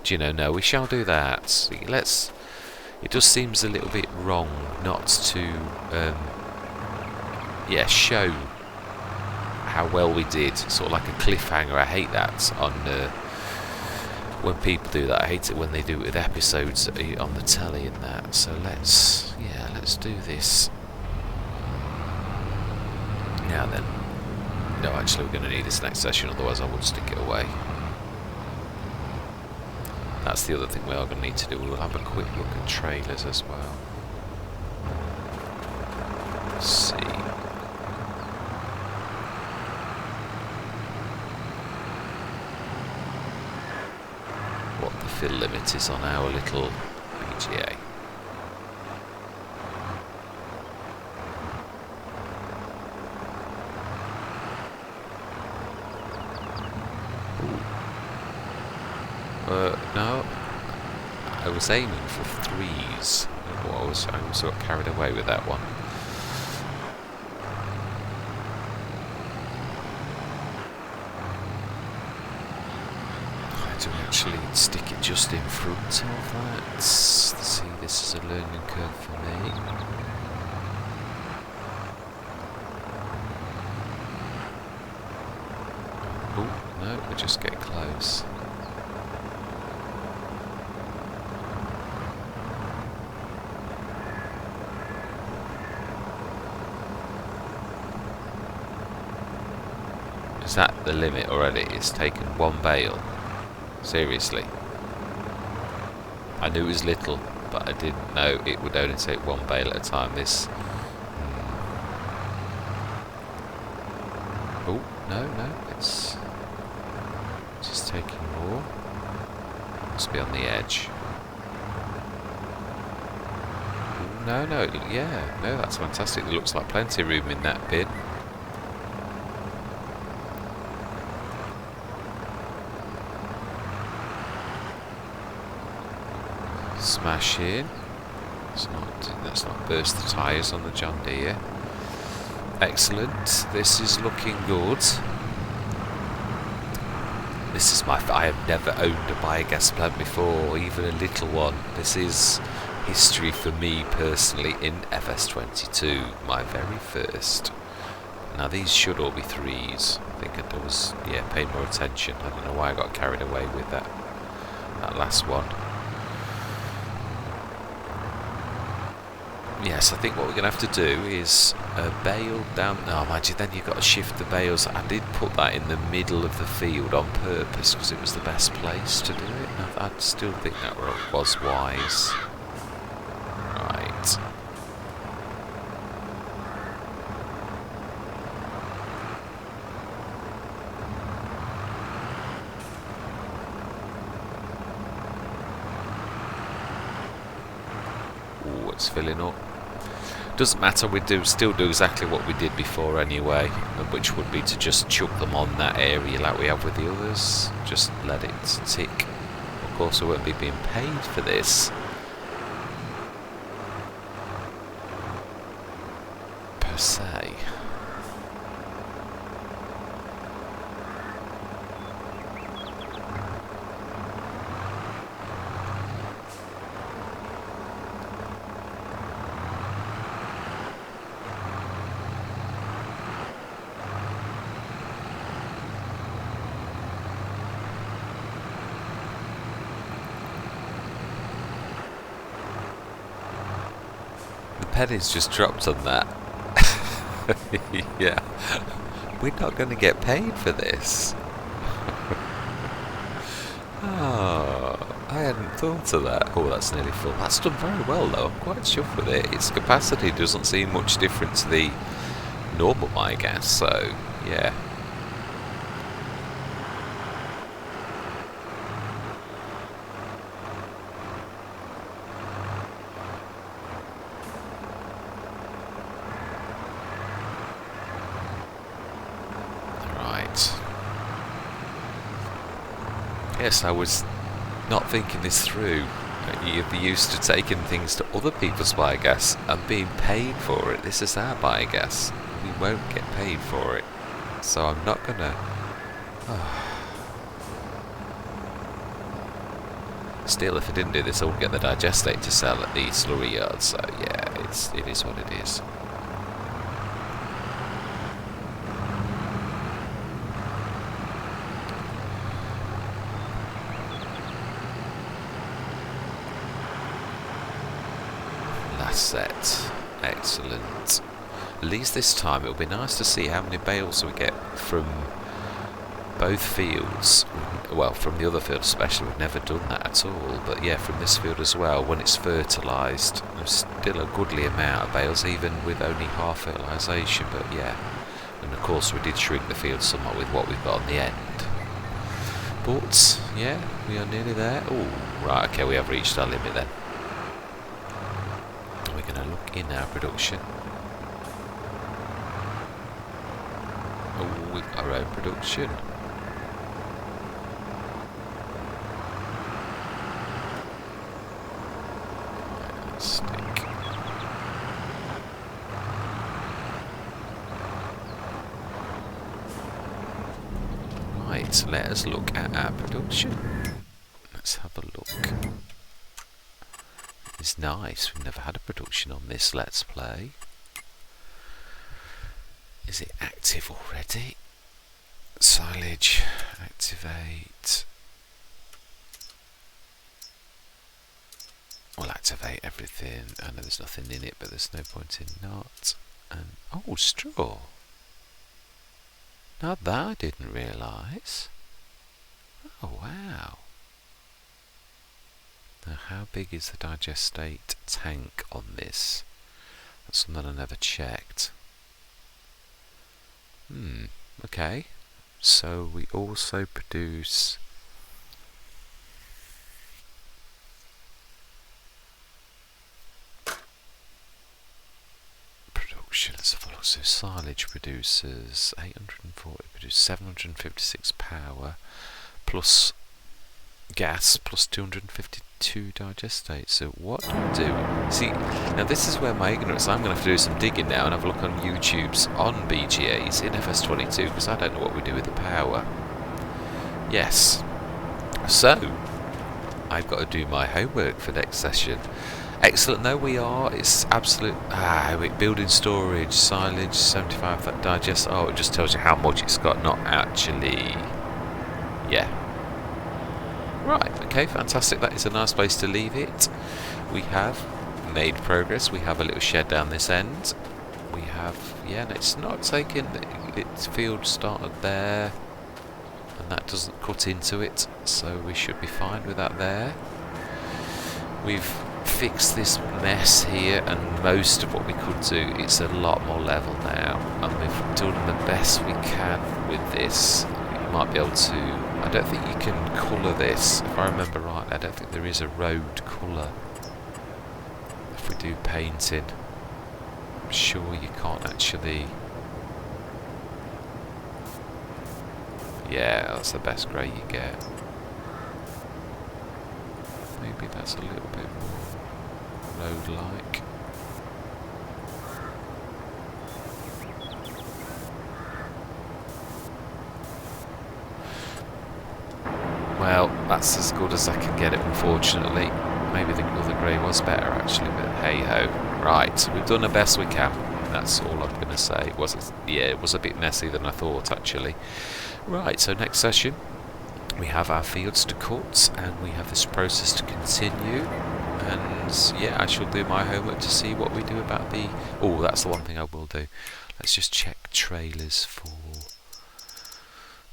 Do you know, no, we shall do that. Let's. It just seems a little bit wrong not to, show how well we did. Sort of like a cliffhanger. I hate that on when people do that. I hate it when they do it with episodes on the telly and that. So let's do this. Now then. No, actually, we're going to need this next session. Otherwise, I would stick it away. That's the other thing we are going to need to do. We'll have a quick look at trailers as well. Let's see. What the fill limit is on our little PGA. No, I was aiming for 3s. I was sort of carried away with that one. Do we actually stick it just in front of that? See, this is a learning curve for me. Oh, no, we just get close. Is that the limit already? It's taken one bale. Seriously. I knew it was little, but I didn't know it would only take one bale at a time. This. Oh, no, it's just taking more. Must be on the edge. Ooh, no, yeah, no, that's fantastic. It looks like plenty of room in that bin. Smash in. Let's not burst the tyres on the John Deere. Excellent. This is looking good. This is I have never owned a biogas plant before, even a little one. This is history for me personally in FS22, my very first. Now these should all be 3s. I think I was, paying more attention. I don't know why I got carried away with that last one. Yes, I think what we're going to have to do is bale down. No, imagine then you've got to shift the bales. I did put that in the middle of the field on purpose because it was the best place to do it. I still think that was wise. Right. Ooh, it's filling up. Doesn't matter, we still do exactly what we did before anyway, which would be to just chuck them on that area like we have with the others. Just let it tick. Of course, we won't be being paid for this. Per se. The pennies just dropped on that. Yeah. We're not going to get paid for this. Oh, I hadn't thought of that. Oh, that's nearly full. That's done very well though. I'm quite chuffed with it. Its capacity doesn't seem much different to the normal biogas, so yeah. Right. Yes, I was not thinking this through. You'd be used to taking things to other people's biogas and being paid for it. This is our biogas. We won't get paid for it. So I'm not gonna... Still, if I didn't do this, I would get the digestate to sell at the slurry yard. So yeah, it is what it is. Set. Excellent. At least this time it'll be nice to see how many bales we get from both fields. Well, from the other field especially, we've never done that at all, but yeah, from this field as well, when it's fertilised, there's still a goodly amount of bales, even with only half fertilisation, but yeah. And of course we did shrink the field somewhat with what we've got on the end. But, yeah, we are nearly there. Oh, right, okay, we have reached our limit then. We're going to look in our production. Oh, we've got our own production. Fantastic. Right, let us look at our production. Let's have a look. It's nice. We've never had a production on this Let's Play. Is it active already? Silage, activate. We'll activate everything. I know there's nothing in it, but there's no point in not. And oh, straw. Now that I didn't realise. Oh wow. Now how big is the digestate tank on this? That's something I never checked. Okay. So we also produce production. Let's have a look. So silage produces 840, produce 756 power plus gas plus 252 digestate. So what do I do? See, now this is where my ignorance, I'm going to have to do some digging now and have a look on YouTube's on BGAs in FS22 because I don't know what we do with the power. Yes. So, I've got to do my homework for next session. Excellent, no we are, it's absolute, building storage, silage, 75, that digest, oh it just tells you how much it's got, not actually, yeah. Right, okay, fantastic. That is a nice place to leave it. We have made progress. We have a little shed down this end. We have, yeah, and it's not taken, its field started there, and that doesn't cut into it, so we should be fine with that there. We've fixed this mess here, and most of what we could do, it's a lot more level now, and we've done the best we can with this. You might be able to, I don't think you can colour this, if I remember right, I don't think there is a road colour. If we do painting, I'm sure you can't actually, yeah, that's the best grey you get. Maybe that's a little bit more road-like. Well, that's as good as I can get it, unfortunately. Maybe the other grey was better, actually, but hey-ho. Right, we've done the best we can. That's all I'm going to say. It was a bit messy than I thought, actually. Right, so next session, we have our fields to cut, and we have this process to continue. And yeah, I shall do my homework to see what we do about the... Oh, that's the one thing I will do. Let's just check trailers for...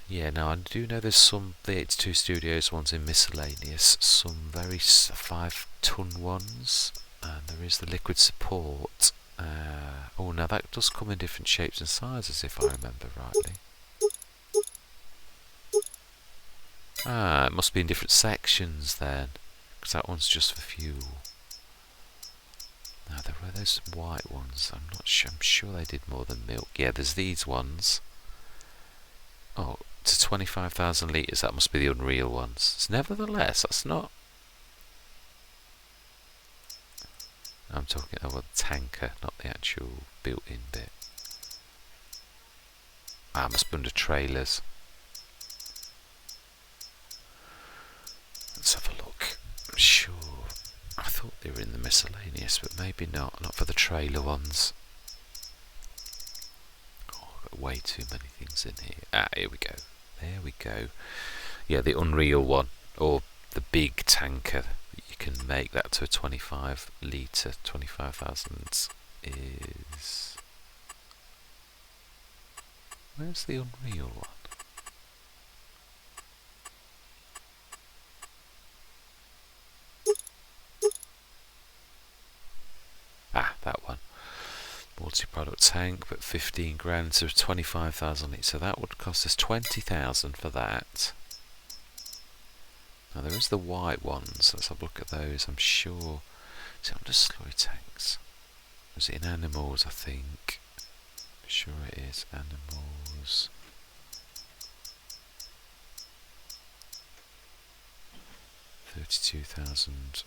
Yeah, now I do know there's some FS22 Studios ones in miscellaneous, some very 5-ton ones, and there is the liquid support. Oh, now that does come in different shapes and sizes if I remember rightly. Ah, it must be in different sections then, because that one's just for fuel. Now there were those white ones. I'm not sure. I'm sure they did more than milk. Yeah, there's these ones. Oh, to 25,000 litres. That must be the Unreal ones. It's nevertheless, that's not. I'm talking about the tanker, not the actual built-in bit. Ah, must be under trailers. Let's have a look. I'm sure. I thought they were in the miscellaneous, but maybe not. Not for the trailer ones. Oh, I've got way too many things in here. Ah, here we go. There we go. Yeah, the Unreal one, or the big tanker. You can make that to a 25 litre. 25,000 is. Where's the Unreal one? Ah, that one. Multi-product tank, but 15 grand, so 25,000 litres. So that would cost us 20,000 for that. Now there is the white ones. Let's have a look at those. I'm sure. Is it under slurry tanks? Was it in animals? I think. I'm sure it is animals. £32,000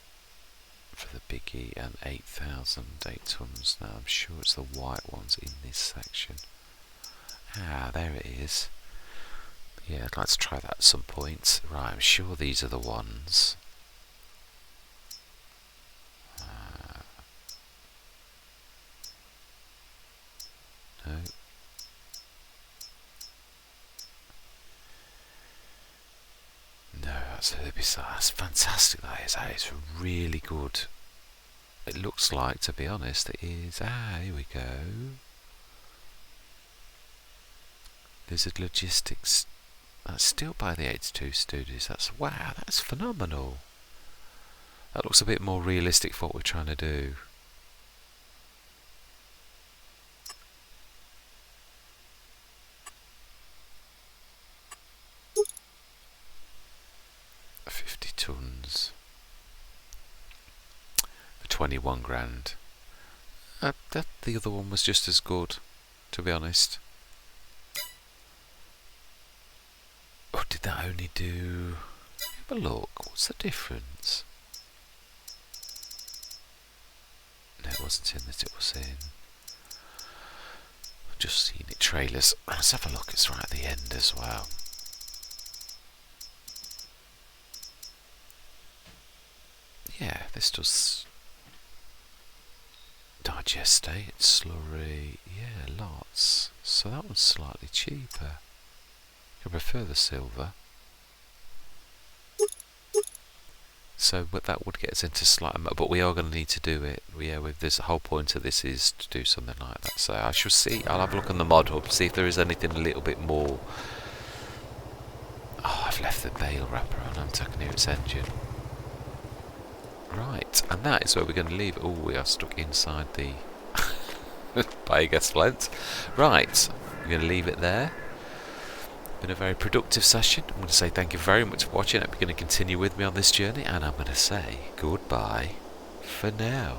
for the biggie and 8,000 8 tons. Now I'm sure it's the white ones in this section. Ah, there it is. Yeah, I'd like to try that at some point. Right, I'm sure these are the ones. No. No, that's bizarre. That's fantastic. That is really good. It looks like, to be honest, it is. Ah, here we go. Lizard Logistics. That's still by the FS22 Studios. That's wow. That's phenomenal. That looks a bit more realistic for what we're trying to do. Tons for 21 grand. The other one was just as good, to be honest. Or did that only do... Have a look, what's the difference? No, it wasn't in that, it was in... I've just seen it, trailers. Let's have a look, it's right at the end as well. Yeah, this does digestate, slurry, yeah, lots. So that one's slightly cheaper. I prefer the silver. So, but that would get us into slightly, but we are going to need to do it. Yeah, with this, the whole point of this is to do something like that. So I shall see. I'll have a look on the mod hub, see if there is anything a little bit more. Oh, I've left the bale wrapper on. I'm taking here its engine. Right, and that is where we're going to leave it. Oh, we are stuck inside the biogas plant. Right, we're going to leave it there. Been a very productive session. I'm going to say thank you very much for watching. I hope you're going to continue with me on this journey, and I'm going to say goodbye for now.